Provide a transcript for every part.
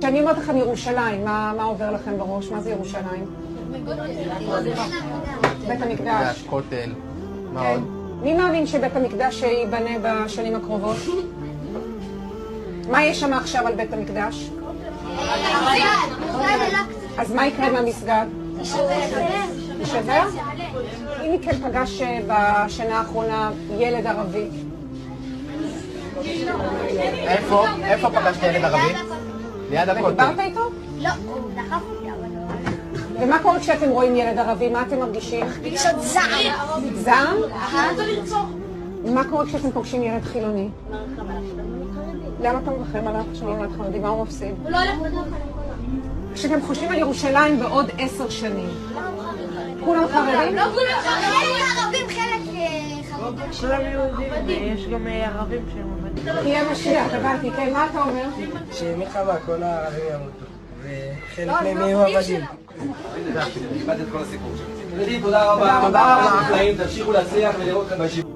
כשאני אומרת לכם ירושלים, מה עובר לכם בראש? מה זה ירושלים? בית המקדש. כותל, מה כן. עוד? מי מאמין שבית המקדש ייבנה בשנים הקרובות? מה יש שם עכשיו על בית המקדש? אז מה יקרה עם המסגד? יישבר? אם מכן פגש בשנה האחרונה ילד ערבי? איפה פגשת ילד ערבי? ליד הכותל. ודיברת איתו? לא, הוא דחף אותי, אבל לא... ומה קורה כשאתם רואים ילד ערבי? מה אתם מרגישים? פגישות זעם. זעם? אתה לרצוח. מה קורה כשאתם פוגשים ילד חילוני? למה אתה מרחם עליו כשאני ילד חרדי? מה הוא מפסיד? הוא לא הולך בדרך. כשאתם חושבים על ירושלים בעוד 10 שנים, כולם חרדים? לא כולם חרדים. ערבים חלק חרדים. כולם יהודים, ויש גם ערבים שהם עובדים. יהיה משיח, הבנתי, כן, מה אתה אומר? שמלחמה כל הערבים ימותו, וחלק מהם יהיו עבדים.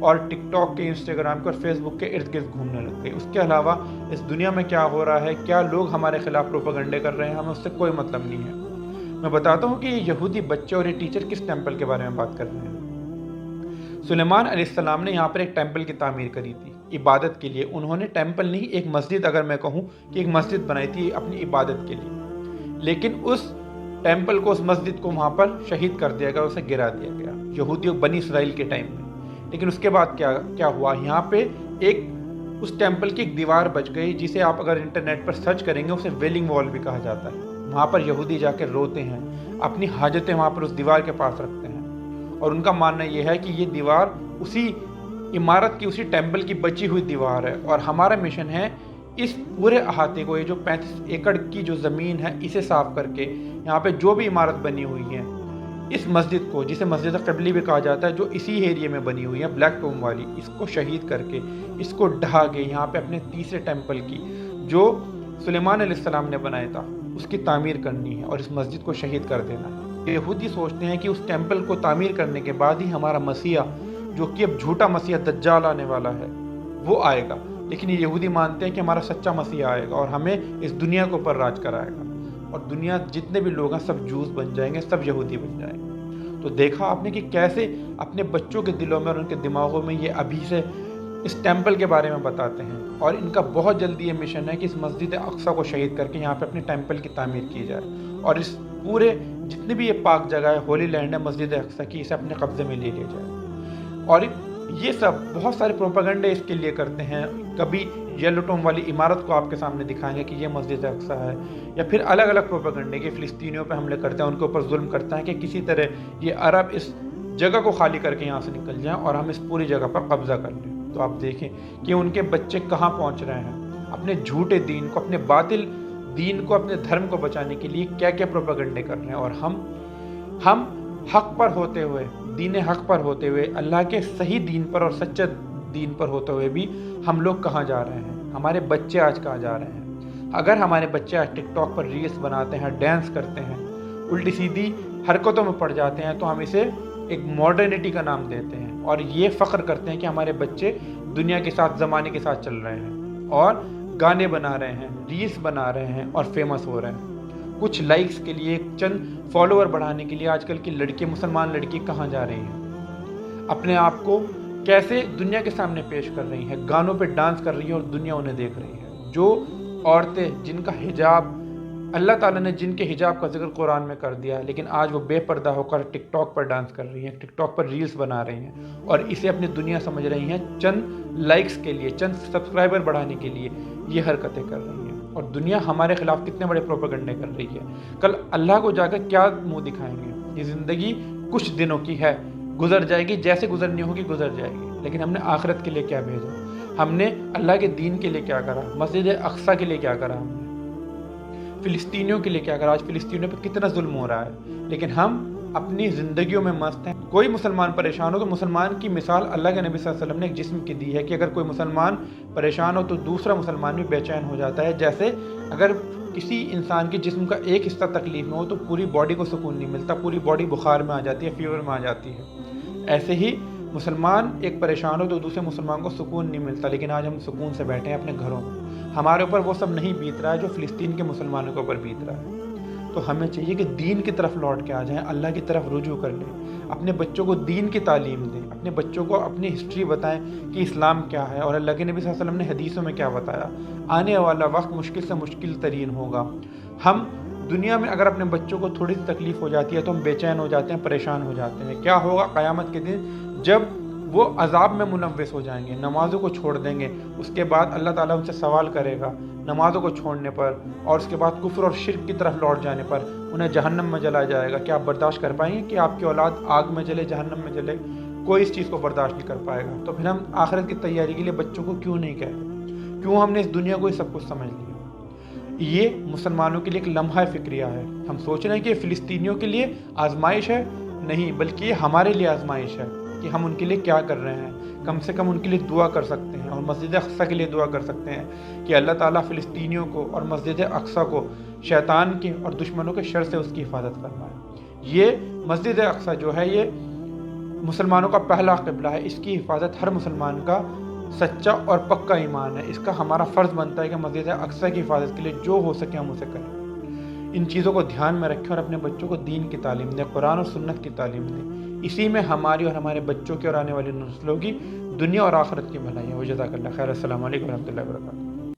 اور ٹک ٹاک کے، انسٹاگرام کے اور فیس بک کے ارد گرد گھومنے لگ گئے۔ اس کے علاوہ اس دنیا میں کیا ہو رہا ہے، کیا لوگ ہمارے خلاف پروپیگنڈے کر رہے ہیں، ہمیں اس سے کوئی مطلب نہیں ہے۔ میں بتاتا ہوں کہ یہ یہودی بچے اور یہ ٹیچر کس ٹیمپل کے بارے میں بات کر رہے ہیں۔ سلیمان علیہ السلام نے یہاں پر ایک ٹیمپل کی تعمیر کری تھی عبادت کے لیے۔ انہوں نے ٹیمپل نہیں، ایک مسجد، اگر میں کہوں کہ ایک مسجد بنائی تھی اپنی عبادت کے لیے، لیکن اس ٹیمپل کو، اس مسجد کو وہاں پر شہید کر دیا گیا، اسے گرا دیا گیا یہودیوں بنی اسرائیل کے ٹائم میں۔ لیکن اس کے بعد کیا ہوا، یہاں پہ اس ٹیمپل کی ایک دیوار بچ گئی، جسے آپ اگر انٹرنیٹ پر سرچ کریں گے اسے ویلنگ وال بھی کہا جاتا ہے۔ وہاں پر یہودی جا کے روتے ہیں، اپنی حاجتیں وہاں پر اس دیوار کے پاس رکھتے ہیں، اور ان کا ماننا یہ ہے کہ یہ دیوار اسی عمارت کی، اسی ٹیمپل کی بچی ہوئی دیوار ہے، اور ہمارا مشن ہے اس پورے احاطے کو، یہ جو 35 ایکڑ کی جو زمین ہے، اسے صاف کر کے یہاں پہ جو بھی عمارت بنی ہوئی ہے، اس مسجد کو، جسے مسجد قبلی بھی کہا جاتا ہے، جو اسی ایریے میں بنی ہوئی ہے بلیک ٹوم والی، اس کو شہید کر کے، اس کو ڈھا کے یہاں پہ اپنے تیسرے ٹیمپل کی، جو سلیمان علیہ السلام نے بنایا تھا، اس کی تعمیر کرنی ہے اور اس مسجد کو شہید کر دینا ہے۔ یہودی سوچتے ہیں کہ اس ٹیمپل کو تعمیر کرنے کے بعد ہی ہمارا مسیح، جو کہ اب جھوٹا مسیح دجال آنے والا ہے، وہ آئے گا، لیکن یہ یہودی مانتے ہیں کہ ہمارا سچا مسیح آئے گا اور ہمیں اس دنیا کے اوپر راج کرائے گا، اور دنیا جتنے بھی لوگ ہیں سب جوز بن جائیں گے، سب یہودی بن جائیں گے۔ تو دیکھا آپ نے کہ کیسے اپنے بچوں کے دلوں میں اور ان کے دماغوں میں یہ ابھی سے اس ٹیمپل کے بارے میں بتاتے ہیں، اور ان کا بہت جلدی یہ مشن ہے کہ اس مسجد اقصی کو شہید کر کے یہاں پہ اپنے ٹیمپل کی تعمیر کی جائے، اور اس پورے جتنی بھی یہ پاک جگہ ہے، ہولی لینڈ ہے مسجد اقصی کی، اسے اپنے قبضے میں لے لیا جائے۔ اور یہ سب بہت سارے پروپیگنڈے اس کے لیے کرتے ہیں، کبھی یلو ٹوم والی عمارت کو آپ کے سامنے دکھائیں گے کہ یہ مسجد اقصی ہے، یا پھر الگ الگ پروپیگنڈے کہ فلسطینیوں پہ حملے کرتے ہیں، ان کے اوپر ظلم کرتے ہیں کہ کسی طرح یہ عرب اس جگہ کو خالی کر کے یہاں سے نکل جائیں اور ہم اس پوری جگہ پر قبضہ کر لیں۔ تو آپ دیکھیں کہ ان کے بچے کہاں پہنچ رہے ہیں، اپنے جھوٹے دین کو، اپنے باطل دین کو، اپنے دھرم کو بچانے کے لیے کیا کیا پروپیگنڈے کر رہے ہیں، اور ہم حق پر ہوتے ہوئے، دین حق پر ہوتے ہوئے، اللہ کے صحیح دین پر اور سچے دین پر ہوتے ہوئے بھی ہم لوگ کہاں جا رہے ہیں، ہمارے بچے آج کہاں جا رہے ہیں۔ اگر ہمارے بچے آج ٹک ٹاک پر ریلس بناتے ہیں، ڈانس کرتے ہیں، الٹی سیدھی حرکتوں میں پڑ جاتے ہیں، تو ہم اسے ایک ماڈرنٹی کا نام دیتے ہیں، اور یہ فخر کرتے ہیں کہ ہمارے بچے دنیا کے ساتھ، زمانے کے ساتھ چل رہے ہیں، اور گانے بنا رہے ہیں، ریلس بنا رہے ہیں، اور فیمس ہو رہے ہیں کچھ لائکس کے لیے، چند فالوور بڑھانے کے لیے۔ آج کل کی لڑکی، مسلمان لڑکی کہاں جا رہی ہیں، اپنے آپ کو کیسے دنیا کے سامنے پیش کر رہی ہیں، گانوں پہ ڈانس کر رہی ہیں اور دنیا انہیں دیکھ رہی ہے۔ جو عورتیں جن کا حجاب، اللہ تعالیٰ نے جن کے حجاب کا ذکر قرآن میں کر دیا، لیکن آج وہ بے پردہ ہو کر ٹک ٹاک پر ڈانس کر رہی ہیں، ٹک ٹاک پر ریلس بنا رہی ہیں، اور اسے اپنی دنیا سمجھ رہی ہیں، چند لائکس کے لیے، چند سبسکرائبر بڑھانے کے لیے یہ حرکتیں کر رہی ہیں، اور دنیا ہمارے خلاف کتنے بڑے پروپیگنڈے کر رہی ہے۔ کل اللہ کو جا کر کیا منہ دکھائیں گے؟ یہ زندگی کچھ دنوں کی ہے، گزر جائے گی، جیسے گزرنی ہوگی گزر جائے گی، لیکن ہم نے آخرت کے لیے کیا بھیجا، ہم نے اللہ کے دین کے لیے کیا کرا، مسجد اقصی کے لیے کیا کرا، ہم نے فلسطینیوں کے لیے کیا کرا۔ آج فلسطینیوں پہ کتنا ظلم ہو رہا ہے، لیکن ہم اپنی زندگیوں میں مست ہیں۔ کوئی مسلمان پریشان ہو تو مسلمان کی مثال اللہ کے نبی صلی اللہ علیہ وسلم نے ایک جسم کی دی ہے کہ اگر کوئی مسلمان پریشان ہو تو دوسرا مسلمان بھی بے چین ہو جاتا ہے۔ جیسے اگر کسی انسان کے جسم کا ایک حصہ تکلیف میں ہو تو پوری باڈی کو سکون نہیں ملتا، پوری باڈی بخار میں آ جاتی ہے، فیور میں آ جاتی ہے۔ ایسے ہی مسلمان ایک پریشان ہو تو دوسرے مسلمان کو سکون نہیں ملتا، لیکن آج ہم سکون سے بیٹھے ہیں اپنے گھروں میں، ہمارے اوپر وہ سب نہیں بیت رہا ہے جو فلسطین کے مسلمانوں کے اوپر بیت رہا ہے۔ تو ہمیں چاہیے کہ دین کی طرف لوٹ کے آ جائیں، اللہ کی طرف رجوع کر لیں، اپنے بچوں کو دین کی تعلیم دیں، اپنے بچوں کو اپنی ہسٹری بتائیں کہ اسلام کیا ہے اور اللہ کے نبی صلی اللہ علیہ وسلم نے حدیثوں میں کیا بتایا۔ آنے والا وقت مشکل سے مشکل ترین ہوگا۔ ہم دنیا میں اگر اپنے بچوں کو تھوڑی سی تکلیف ہو جاتی ہے تو ہم بے چین ہو جاتے ہیں، پریشان ہو جاتے ہیں۔ کیا ہوگا قیامت کے دن جب وہ عذاب میں ملوث ہو جائیں گے، نمازوں کو چھوڑ دیں گے، اس کے بعد اللہ تعالیٰ ان سے سوال کرے گا نمازوں کو چھوڑنے پر، اور اس کے بعد کفر اور شرک کی طرف لوٹ جانے پر انہیں جہنم میں جلایا جائے گا۔ کیا آپ برداشت کر پائیں گے کہ آپ کی اولاد آگ میں جلے، جہنم میں جلے؟ کوئی اس چیز کو برداشت نہیں کر پائے گا۔ تو پھر ہم آخرت کی تیاری کے لیے بچوں کو کیوں نہیں کہتے؟ کیوں ہم نے اس دنیا کو ہی سب کچھ سمجھ لیا؟ یہ مسلمانوں کے لیے ایک لمحہ فکریہ ہے۔ ہم سوچ رہے ہیں کہ فلسطینیوں کے لیے آزمائش ہے، نہیں، بلکہ یہ ہمارے لیے آزمائش ہے کہ ہم ان کے لیے کیا کر رہے ہیں۔ کم سے کم ان کے لیے دعا کر سکتے ہیں، اور مسجد اقصی کے لیے دعا کر سکتے ہیں کہ اللہ تعالیٰ فلسطینیوں کو اور مسجد اقصی کو شیطان کے اور دشمنوں کے شر سے اس کی حفاظت فرمائے۔ یہ مسجد اقصی جو ہے یہ مسلمانوں کا پہلا قبلہ ہے، اس کی حفاظت ہر مسلمان کا سچا اور پکا ایمان ہے۔ اس کا ہمارا فرض بنتا ہے کہ مسجد اقصیٰ کی حفاظت کے لیے جو ہو سکے ہم اسے کریں۔ ان چیزوں کو دھیان میں رکھیں اور اپنے بچوں کو دین کی تعلیم دیں، قرآن اور سنت کی تعلیم دیں۔ اسی میں ہماری اور ہمارے بچوں کی اور آنے والی نسلوں کی دنیا اور آخرت کی بھلائی ہے۔ جزاک اللہ خیر۔ السلام علیکم ورحمۃ اللہ وبرکاتہ۔